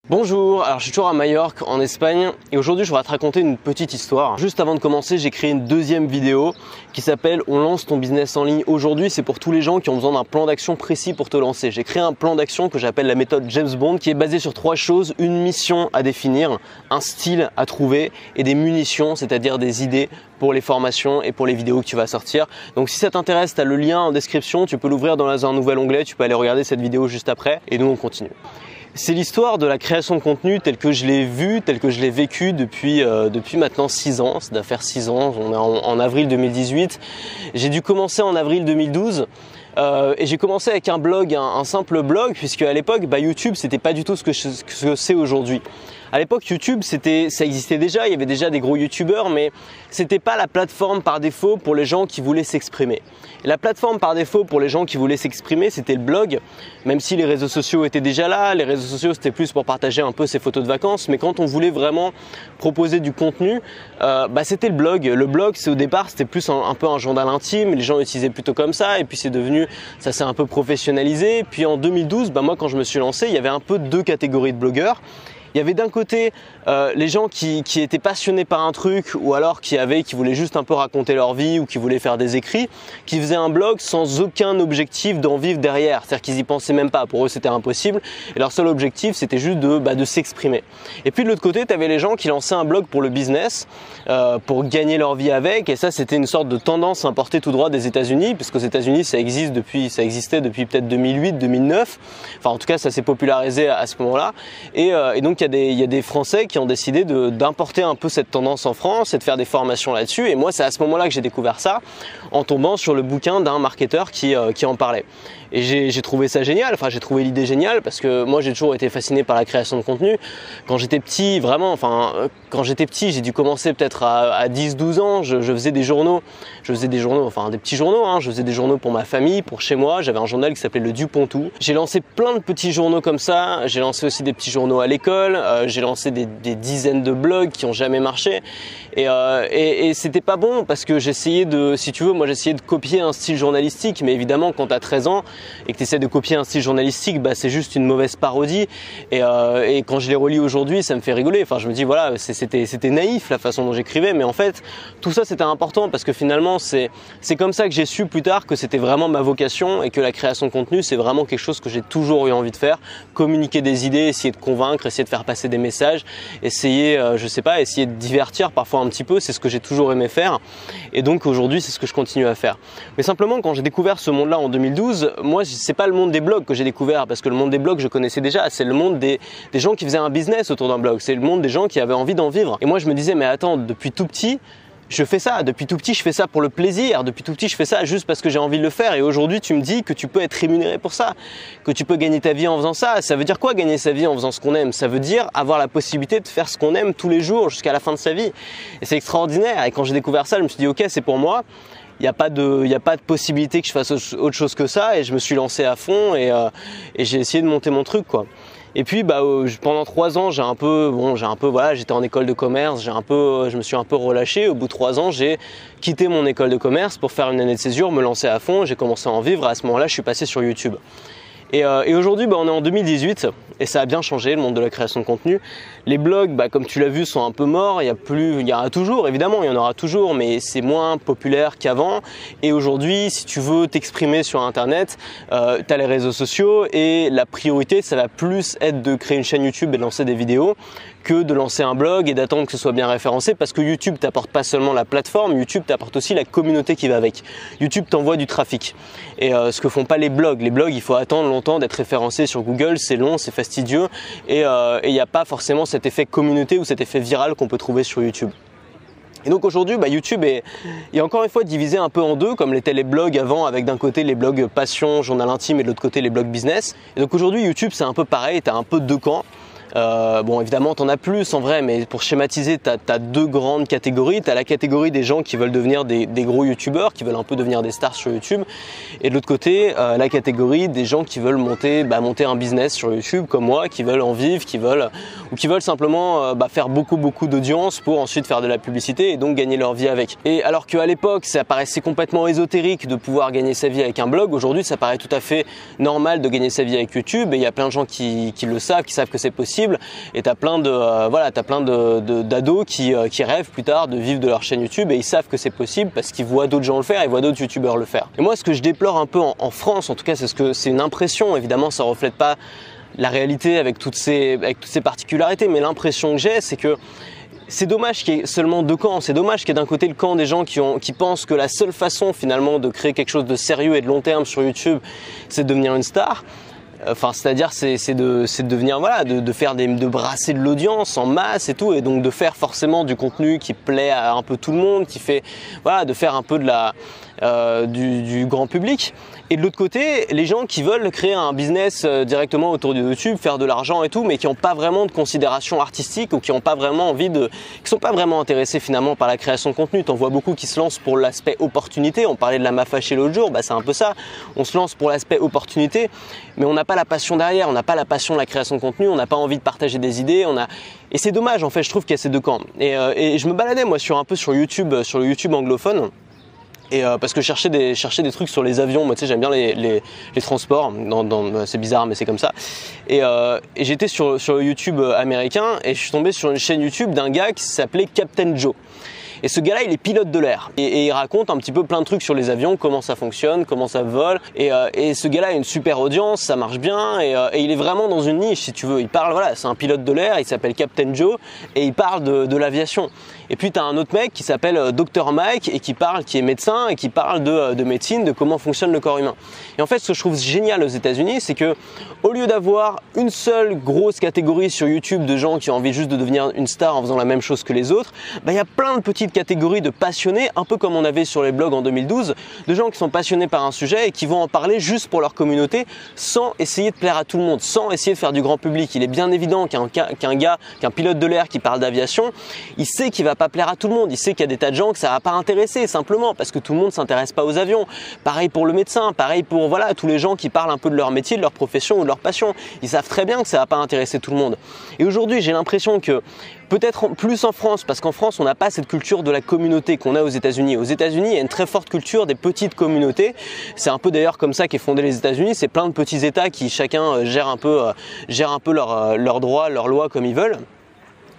Bonjour, alors je suis toujours à Majorque en Espagne et aujourd'hui je voudrais te raconter une petite histoire. Juste avant de commencer, j'ai créé une deuxième vidéo qui s'appelle On lance ton business en ligne. Aujourd'hui, c'est pour tous les gens qui ont besoin d'un plan d'action précis pour te lancer. J'ai créé un plan d'action que j'appelle la méthode James Bond qui est basée sur trois choses: une mission à définir, un style à trouver et des munitions, c'est-à-dire des idées pour les formations et pour les vidéos que tu vas sortir. Donc si ça t'intéresse, tu as le lien en description, tu peux l'ouvrir dans un nouvel onglet, tu peux aller regarder cette vidéo juste après et nous on continue. C'est l'histoire de la création de contenu telle que je l'ai vue, telle que je l'ai vécue depuis maintenant 6 ans. Ça doit faire 6 ans, on est en avril 2018. J'ai dû commencer en avril 2012. Et j'ai commencé avec un blog, un simple blog, puisque à l'époque, YouTube, c'était pas du tout ce que c'est aujourd'hui. À l'époque, YouTube, ça existait déjà, il y avait déjà des gros YouTubeurs, mais c'était pas la plateforme par défaut pour les gens qui voulaient s'exprimer. Et la plateforme par défaut pour les gens qui voulaient s'exprimer, c'était le blog, même si les réseaux sociaux étaient déjà là. Les réseaux sociaux, c'était plus pour partager un peu ses photos de vacances, mais quand on voulait vraiment proposer du contenu, c'était le blog. Le blog, au départ, c'était plus un peu un journal intime, les gens l'utilisaient plutôt comme ça, et puis ça s'est un peu professionnalisé. Puis en 2012, moi quand je me suis lancé, il y avait un peu deux catégories de blogueurs. Il y avait d'un côté les gens qui étaient passionnés par un truc ou alors qui voulaient juste un peu raconter leur vie ou qui voulaient faire des écrits, qui faisaient un blog sans aucun objectif d'en vivre derrière. C'est-à-dire qu'ils y pensaient même pas. Pour eux, c'était impossible. Et leur seul objectif, c'était juste de s'exprimer. Et puis de l'autre côté, tu avais les gens qui lançaient un blog pour le business, pour gagner leur vie avec. Et ça, c'était une sorte de tendance importée tout droit des États-Unis, parce qu'aux États-Unis, ça existait depuis peut-être 2008, 2009. Enfin, en tout cas, ça s'est popularisé à ce moment-là. Et donc, il y a des Français qui ont décidé d'importer un peu cette tendance en France et de faire des formations là-dessus. Et moi, c'est à ce moment-là que j'ai découvert ça, en tombant sur le bouquin d'un marketeur qui en parlait. Et j'ai trouvé ça génial, j'ai trouvé l'idée géniale parce que moi, j'ai toujours été fasciné par la création de contenu. Quand j'étais petit, j'ai dû commencer peut-être à 10-12 ans, je faisais des journaux. Des petits journaux, je faisais des journaux pour ma famille, pour chez moi. J'avais un journal qui s'appelait Le Dupontou. J'ai lancé plein de petits journaux comme ça. J'ai lancé aussi des petits journaux à l'école. J'ai lancé des dizaines de blogs qui n'ont jamais marché. Et c'était pas bon parce que j'essayais de copier un style journalistique. Mais évidemment, quand tu as 13 ans et que tu essaies de copier un style journalistique, c'est juste une mauvaise parodie. Et quand je les relis aujourd'hui, ça me fait rigoler. Je me dis, voilà, c'était naïf la façon dont j'écrivais. Mais en fait, tout ça, c'était important parce que finalement, c'est comme ça que j'ai su plus tard que c'était vraiment ma vocation et que la création de contenu, c'est vraiment quelque chose que j'ai toujours eu envie de faire. Communiquer des idées, essayer de convaincre, essayer de faire passer des messages, essayer de divertir parfois un petit peu, c'est ce que j'ai toujours aimé faire. Et donc aujourd'hui, c'est ce que je continue à faire. Mais simplement, quand j'ai découvert ce monde-là en 2012, moi, c'est pas le monde des blogs que j'ai découvert parce que le monde des blogs, je connaissais déjà. C'est le monde des gens qui faisaient un business autour d'un blog. C'est le monde des gens qui avaient envie d'en vivre. Et moi, je me disais, mais attends, depuis tout petit, je fais ça. Depuis tout petit, je fais ça pour le plaisir. Depuis tout petit, je fais ça juste parce que j'ai envie de le faire. Et aujourd'hui, tu me dis que tu peux être rémunéré pour ça, que tu peux gagner ta vie en faisant ça. Ça veut dire quoi, gagner sa vie en faisant ce qu'on aime? Ça veut dire avoir la possibilité de faire ce qu'on aime tous les jours jusqu'à la fin de sa vie. Et c'est extraordinaire. Et quand j'ai découvert ça, je me suis dit, ok, c'est pour moi. Il n'y a pas de possibilité que je fasse autre chose que ça. Et je me suis lancé à fond et j'ai essayé de monter mon truc, quoi. Et puis pendant 3 ans, j'étais en école de commerce, je me suis un peu relâché. Au bout de 3 ans, j'ai quitté mon école de commerce pour faire une année de césure, me lancer à fond. J'ai commencé à en vivre. À ce moment-là, je suis passé sur YouTube. Et aujourd'hui, on est en 2018 et ça a bien changé, le monde de la création de contenu. Les blogs, comme tu l'as vu, sont un peu morts. Il y en aura toujours, évidemment, il y en aura toujours, mais c'est moins populaire qu'avant. Et aujourd'hui, si tu veux t'exprimer sur Internet, tu as les réseaux sociaux et la priorité, ça va plus être de créer une chaîne YouTube et de lancer des vidéos que de lancer un blog et d'attendre que ce soit bien référencé parce que YouTube t'apporte pas seulement la plateforme, YouTube t'apporte aussi la communauté qui va avec. YouTube t'envoie du trafic et ce que font pas les blogs. Les blogs, il faut attendre longtemps d'être référencé sur Google, c'est long, c'est fastidieux et il n'y a pas forcément cet effet communauté ou cet effet viral qu'on peut trouver sur YouTube. Et donc aujourd'hui, YouTube est encore une fois divisé un peu en deux, comme l'étaient les blogs avant, avec d'un côté les blogs passion, journal intime et de l'autre côté les blogs business. Et donc aujourd'hui, YouTube, c'est un peu pareil, tu as un peu deux camps. Évidemment, t'en as plus en vrai, mais pour schématiser, t'as deux grandes catégories. T'as la catégorie des gens qui veulent devenir des gros youtubeurs, qui veulent un peu devenir des stars sur YouTube. Et de l'autre côté, la catégorie des gens qui veulent monter un business sur YouTube, comme moi, qui veulent en vivre, qui veulent simplement faire beaucoup d'audience pour ensuite faire de la publicité et donc gagner leur vie avec. Et alors qu'à l'époque, ça paraissait complètement ésotérique de pouvoir gagner sa vie avec un blog, aujourd'hui, ça paraît tout à fait normal de gagner sa vie avec YouTube. Et il y a plein de gens qui le savent, qui savent que c'est possible. possible. Et t'as plein d'ados qui rêvent plus tard de vivre de leur chaîne YouTube et ils savent que c'est possible parce qu'ils voient d'autres gens le faire, ils voient d'autres youtubeurs le faire. Et moi, ce que je déplore un peu en France, en tout cas, c'est une impression. Évidemment, ça reflète pas la réalité avec toutes ces particularités, mais l'impression que j'ai, c'est que c'est dommage qu'il y ait seulement deux camps. C'est dommage qu'il y ait d'un côté le camp des gens qui pensent que la seule façon finalement de créer quelque chose de sérieux et de long terme sur YouTube, c'est de devenir une star. Enfin, c'est-à-dire c'est de devenir de brasser de l'audience en masse et tout, et donc de faire forcément du contenu qui plaît à un peu tout le monde, qui fait de faire un peu du grand public. Et de l'autre côté, les gens qui veulent créer un business directement autour de YouTube, faire de l'argent et tout, mais qui n'ont pas vraiment de considération artistique ou qui n'ont pas vraiment qui sont pas vraiment intéressés finalement par la création de contenu. T'en vois beaucoup qui se lancent pour l'aspect opportunité. On parlait de la Mafaché l'autre jour, c'est un peu ça. On se lance pour l'aspect opportunité, mais on n'a pas la passion derrière, on n'a pas la passion de la création de contenu, on n'a pas envie de partager des idées, et c'est dommage en fait. Je trouve qu'il y a ces deux camps. Et je me baladais moi sur YouTube, sur le YouTube anglophone. Et parce que je cherchais des trucs sur les avions, moi tu sais j'aime bien les transports, c'est bizarre mais c'est comme ça. Et j'étais sur le YouTube américain et je suis tombé sur une chaîne YouTube d'un gars qui s'appelait Captain Joe. Et ce gars-là, il est pilote de l'air et il raconte un petit peu plein de trucs sur les avions, comment ça fonctionne, comment ça vole. Et ce gars-là a une super audience, ça marche bien et il est vraiment dans une niche si tu veux. Il parle, c'est un pilote de l'air, il s'appelle Captain Joe et il parle de l'aviation. Et puis tu as un autre mec qui s'appelle Dr Mike et qui est médecin et qui parle de médecine, de comment fonctionne le corps humain. Et en fait, ce que je trouve génial aux États-Unis, c'est que au lieu d'avoir une seule grosse catégorie sur YouTube de gens qui ont envie juste de devenir une star en faisant la même chose que les autres, il y a plein de petites catégories de passionnés, un peu comme on avait sur les blogs en 2012, de gens qui sont passionnés par un sujet et qui vont en parler juste pour leur communauté sans essayer de plaire à tout le monde, sans essayer de faire du grand public. Il est bien évident qu'un pilote de l'air qui parle d'aviation, il sait qu'il va pas plaire à tout le monde, il sait qu'il y a des tas de gens que ça va pas intéresser simplement parce que tout le monde s'intéresse pas aux avions. Pareil pour le médecin, pareil pour tous les gens qui parlent un peu de leur métier, de leur profession ou de leur passion. Ils savent très bien que ça va pas intéresser tout le monde. Et aujourd'hui, j'ai l'impression que peut-être plus en France, parce qu'en France, on n'a pas cette culture de la communauté qu'on a aux États-Unis. Aux États-Unis, il y a une très forte culture des petites communautés. C'est un peu d'ailleurs comme ça qu'est fondé les États-Unis. C'est plein de petits États qui chacun gère un peu leurs droits, leurs lois comme ils veulent.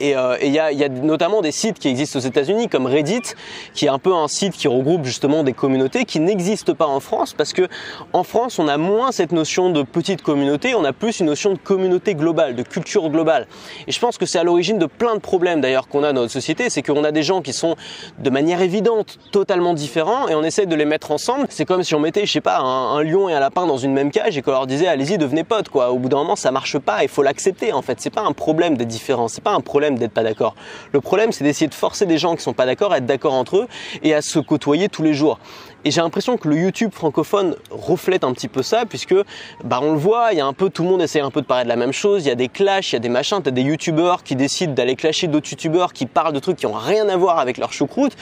Et il y a notamment des sites qui existent aux États-Unis comme Reddit, qui est un peu un site qui regroupe justement des communautés qui n'existent pas en France parce que en France on a moins cette notion de petite communauté, on a plus une notion de communauté globale, de culture globale. Et je pense que c'est à l'origine de plein de problèmes d'ailleurs qu'on a dans notre société, c'est qu'on a des gens qui sont de manière évidente totalement différents et on essaie de les mettre ensemble. C'est comme si on mettait, je sais pas, un lion et un lapin dans une même cage et qu'on leur disait allez-y devenez potes quoi. Au bout d'un moment ça marche pas, il faut l'accepter en fait. C'est pas un problème d'être différent, c'est pas un problème d'être pas d'accord. Le problème, c'est d'essayer de forcer des gens qui sont pas d'accord à être d'accord entre eux et à se côtoyer tous les jours. Et j'ai l'impression que le YouTube francophone reflète un petit peu ça puisque on le voit, il y a un peu, tout le monde essaie un peu de parler de la même chose, il y a des clashs, il y a des machins, t'as des youtubeurs qui décident d'aller clasher d'autres youtubeurs qui parlent de trucs qui ont rien à voir avec leur choucroute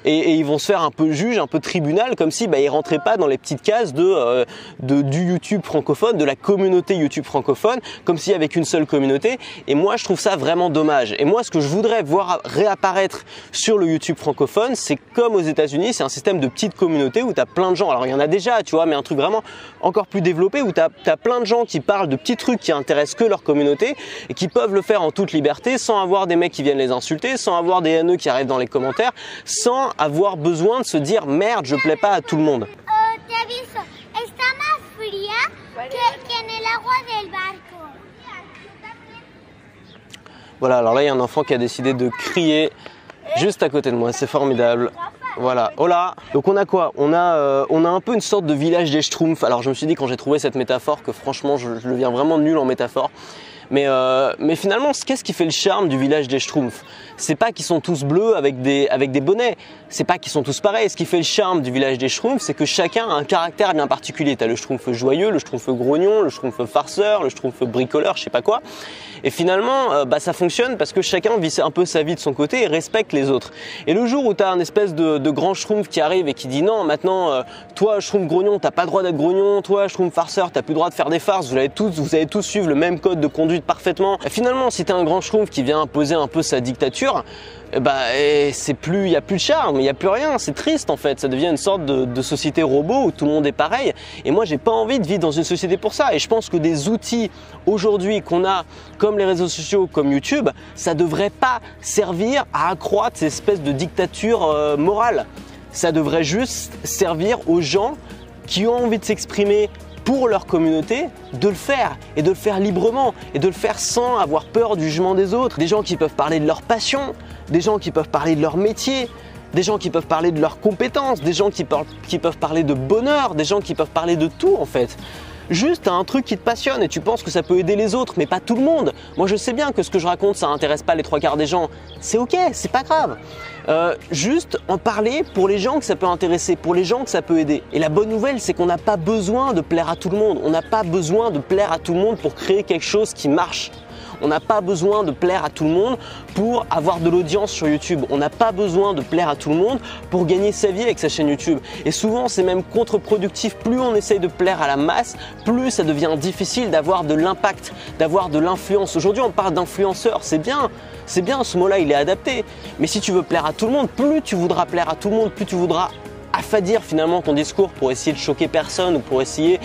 et ils vont se faire un peu juge, un peu tribunal comme si ils rentraient pas dans les petites cases du YouTube francophone, de la communauté YouTube francophone, comme s'il y avait qu'une seule communauté. Et moi je trouve ça vraiment dommage. Et moi ce que je voudrais voir réapparaître sur le YouTube francophone, c'est comme aux États-Unis, c'est un système de petites communautés où tu as plein de gens, alors il y en a déjà tu vois, mais un truc vraiment encore plus développé où tu as plein de gens qui parlent de petits trucs qui intéressent que leur communauté et qui peuvent le faire en toute liberté sans avoir des mecs qui viennent les insulter, sans avoir des haineux qui arrivent dans les commentaires, sans avoir besoin de se dire merde je plais pas à tout le monde. Voilà, alors là il y a un enfant qui a décidé de crier juste à côté de moi, c'est formidable. Voilà, hola. Donc on a quoi? On a un peu une sorte de village des Schtroumpfs. Alors je me suis dit quand j'ai trouvé cette métaphore que franchement je deviens vraiment nul en métaphore. Mais finalement, qu'est-ce qui fait le charme du village des Schtroumpfs? C'est pas qu'ils sont tous bleus avec des bonnets, c'est pas qu'ils sont tous pareils. Ce qui fait le charme du village des Schtroumpfs, c'est que chacun a un caractère bien particulier. T'as le Schtroumpf joyeux, le Schtroumpf grognon, le Schtroumpf farceur, le Schtroumpf bricoleur, je sais pas quoi. Et finalement, ça fonctionne parce que chacun vit un peu sa vie de son côté et respecte les autres. Et le jour où t'as un espèce de grand Schtroumpf qui arrive et qui dit non, maintenant, toi Schtroumpf grognon, t'as pas le droit d'être grognon, toi Schtroumpf farceur, t'as plus le droit de faire des farces, vous allez tous suivre le même code de conduite parfaitement. Et finalement, si t'es un grand Schtroumpf qui vient imposer un peu sa dictature, c'est plus, il n'y a plus de charme, il n'y a plus rien, c'est triste en fait, ça devient une sorte de société robot où tout le monde est pareil et moi j'ai pas envie de vivre dans une société pour ça et je pense que des outils aujourd'hui qu'on a comme les réseaux sociaux, comme YouTube, ça devrait pas servir à accroître ces espèces de dictature morale, ça devrait juste servir aux gens qui ont envie de s'exprimer pour leur communauté, de le faire et de le faire librement et de le faire sans avoir peur du jugement des autres. Des gens qui peuvent parler de leur passion, des gens qui peuvent parler de leur métier, des gens qui peuvent parler de leurs compétences, des gens qui peuvent parler de bonheur, des gens qui peuvent parler de tout en fait. Juste t'as un truc qui te passionne et tu penses que ça peut aider les autres, mais pas tout le monde. Moi je sais bien que ce que je raconte ça intéresse pas les 3/4 des gens, c'est ok, c'est pas grave. Juste en parler pour les gens que ça peut intéresser, pour les gens que ça peut aider. Et la bonne nouvelle c'est qu'on n'a pas besoin de plaire à tout le monde, on n'a pas besoin de plaire à tout le monde pour créer quelque chose qui marche. On n'a pas besoin de plaire à tout le monde pour avoir de l'audience sur YouTube. On n'a pas besoin de plaire à tout le monde pour gagner sa vie avec sa chaîne YouTube. Et souvent, c'est même contre-productif. Plus on essaye de plaire à la masse, plus ça devient difficile d'avoir de l'impact, d'avoir de l'influence. Aujourd'hui, on parle d'influenceurs, c'est bien, ce mot-là, il est adapté. Mais si tu veux plaire à tout le monde, plus tu voudras plaire à tout le monde, plus tu voudras affadir finalement ton discours pour essayer de choquer personne ou pour essayer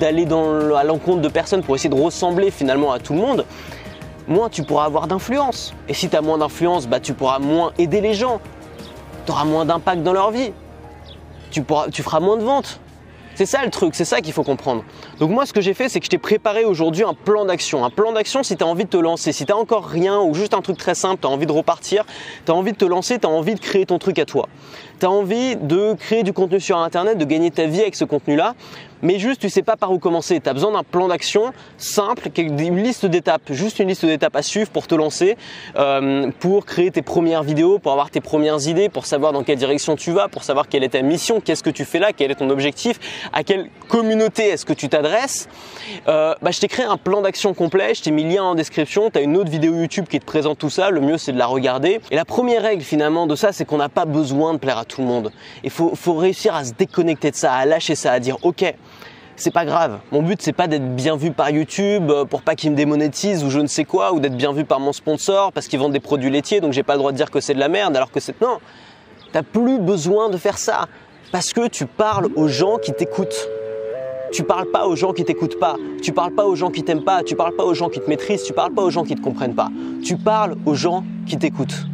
d'aller à l'encontre de personne, pour essayer de ressembler finalement à tout le monde, moins tu pourras avoir d'influence. Et si tu as moins d'influence, tu pourras moins aider les gens. Tu auras moins d'impact dans leur vie. Tu feras moins de ventes. C'est ça le truc, c'est ça qu'il faut comprendre. Donc moi ce que j'ai fait, c'est que je t'ai préparé aujourd'hui un plan d'action. Un plan d'action si tu as envie de te lancer, si tu n'as encore rien ou juste un truc très simple, tu as envie de repartir, tu as envie de te lancer, tu as envie de créer ton truc à toi. Tu as envie de créer du contenu sur Internet, de gagner ta vie avec ce contenu-là, mais juste tu ne sais pas par où commencer. Tu as besoin d'un plan d'action simple, une liste d'étapes, juste une liste d'étapes à suivre pour te lancer, pour créer tes premières vidéos, pour avoir tes premières idées, pour savoir dans quelle direction tu vas, pour savoir quelle est ta mission, qu'est-ce que tu fais là, quel est ton objectif, à quelle communauté est-ce que tu t'adresses. Je t'ai créé un plan d'action complet, je t'ai mis le lien en description, tu as une autre vidéo YouTube qui te présente tout ça, le mieux c'est de la regarder. Et la première règle finalement de ça, c'est qu'on n'a pas besoin de plaire à tout le monde. Il faut réussir à se déconnecter de ça, à lâcher ça, à dire ok, c'est pas grave. Mon but c'est pas d'être bien vu par YouTube pour pas qu'ils me démonétisent ou je ne sais quoi, ou d'être bien vu par mon sponsor parce qu'ils vendent des produits laitiers donc j'ai pas le droit de dire que c'est de la merde alors que c'est... Non, t'as plus besoin de faire ça parce que tu parles aux gens qui t'écoutent. Tu parles pas aux gens qui t'écoutent pas, tu parles pas aux gens qui t'aiment pas, tu parles pas aux gens qui te maîtrisent, tu parles pas aux gens qui te comprennent pas. Tu parles aux gens qui t'écoutent.